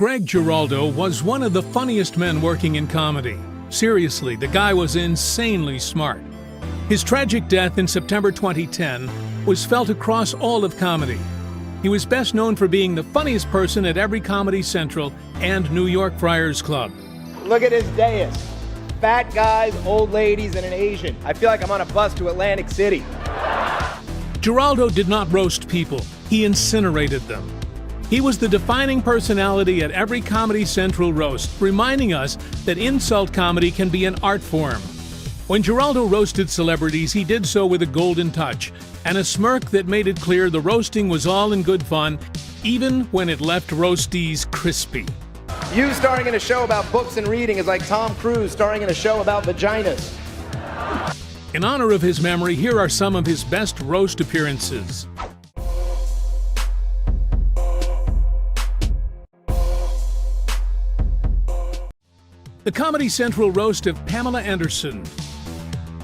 Greg Giraldo was one of the funniest men working in comedy. Seriously, the guy was insanely smart. His tragic death in September 2010 was felt across all of comedy. He was best known for being the funniest person at every Comedy Central and New York Friars Club. Look at his dais. Fat guys, old ladies, and an Asian. I feel like I'm on a bus to Atlantic City. Giraldo did not roast people, he incinerated them. He was the defining personality at every Comedy Central roast, reminding us that insult comedy can be an art form. When Giraldo roasted celebrities, he did so with a golden touch and a smirk that made it clear the roasting was all in good fun, even when it left roastees crispy. You starring in a show about books and reading is like Tom Cruise starring in a show about vaginas. In honor of his memory, here are some of his best roast appearances. The Comedy Central roast of Pamela Anderson.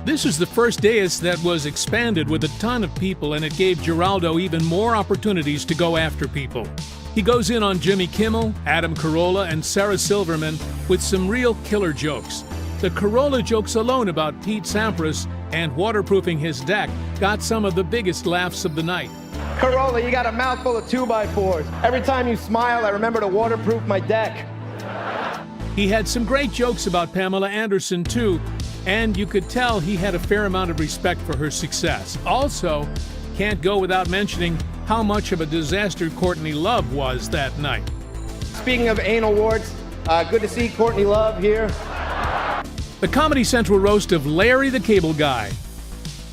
This is the first dais that was expanded with a ton of people, and it gave Giraldo even more opportunities to go after people. He goes in on Jimmy Kimmel, Adam Carolla, and Sarah Silverman with some real killer jokes. The Carolla jokes alone about Pete Sampras and waterproofing his deck got some of the biggest laughs of the night. Carolla, you got a mouthful of 2x4s. Every time you smile, I remember to waterproof my deck. He had some great jokes about Pamela Anderson, too, and you could tell he had a fair amount of respect for her success. Also, can't go without mentioning how much of a disaster Courtney Love was that night. Speaking of anal warts, good to see Courtney Love here. The Comedy Central roast of Larry the Cable Guy.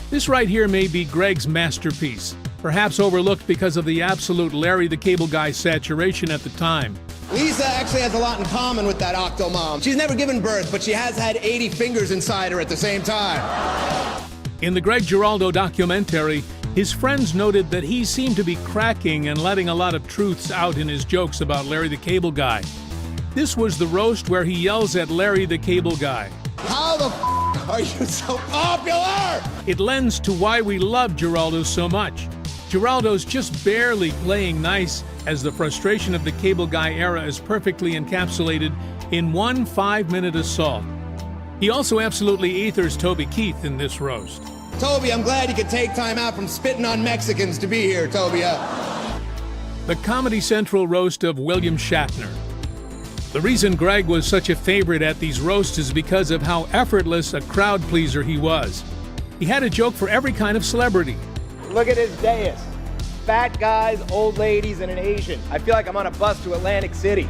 This right here may be Greg's masterpiece, perhaps overlooked because of the absolute Larry the Cable Guy saturation at the time. Lisa actually has a lot in common with that octomom. She's never given birth, but she has had 80 fingers inside her at the same time. In the Greg Giraldo documentary, his friends noted that he seemed to be cracking and letting a lot of truths out in his jokes about Larry the Cable Guy. This was the roast where he yells at Larry the Cable Guy. How the are you so popular? It lends to why we love Giraldo so much. Giraldo's just barely playing nice, as the frustration of the Cable Guy era is perfectly encapsulated in one 5-minute assault. He also absolutely ethers Toby Keith in this roast. Toby, I'm glad you could take time out from spitting on Mexicans to be here, Toby. The Comedy Central roast of William Shatner. The reason Greg was such a favorite at these roasts is because of how effortless a crowd pleaser he was. He had a joke for every kind of celebrity. Look at his dais. Fat guys, old ladies, and an Asian. I feel like I'm on a bus to Atlantic City.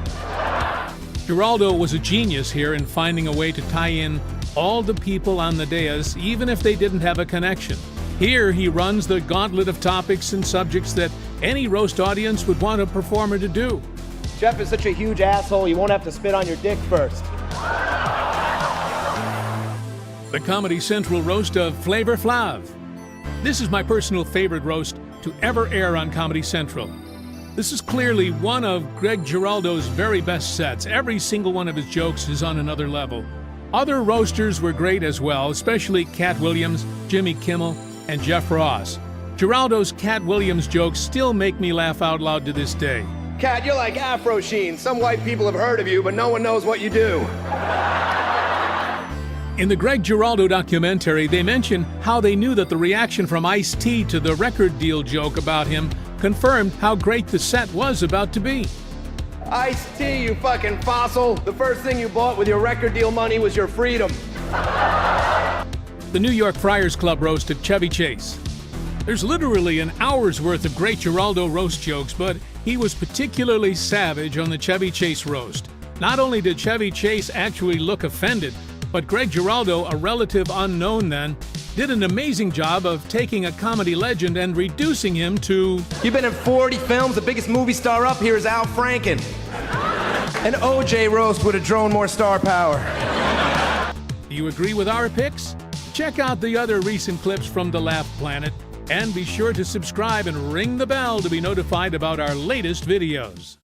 Giraldo was a genius here in finding a way to tie in all the people on the dais, even if they didn't have a connection. Here he runs the gauntlet of topics and subjects that any roast audience would want a performer to do. Jeff is such a huge asshole, you won't have to spit on your dick first. The Comedy Central roast of Flav. This is my personal favorite roast to ever air on Comedy Central. This is clearly one of Greg Giraldo's very best sets. Every single one of his jokes is on another level. Other roasters were great as well, especially Cat Williams, Jimmy Kimmel, and Jeff Ross. Giraldo's Cat Williams jokes still make me laugh out loud to this day. Cat, you're like Afro Sheen. Some white people have heard of you, but no one knows what you do. In the Greg Giraldo documentary, they mention how they knew that the reaction from Ice-T to the record deal joke about him confirmed how great the set was about to be. Ice-T, you fucking fossil. The first thing you bought with your record deal money was your freedom. The New York Friars Club roast of Chevy Chase. There's literally an hour's worth of great Giraldo roast jokes, but he was particularly savage on the Chevy Chase roast. Not only did Chevy Chase actually look offended, but Greg Giraldo, a relative unknown then, did an amazing job of taking a comedy legend and reducing him to... You've been in 40 films. The biggest movie star up here is Al Franken. An OJ roast would have drawn more star power. Do you agree with our picks? Check out the other recent clips from the Laugh Planet, and be sure to subscribe and ring the bell to be notified about our latest videos.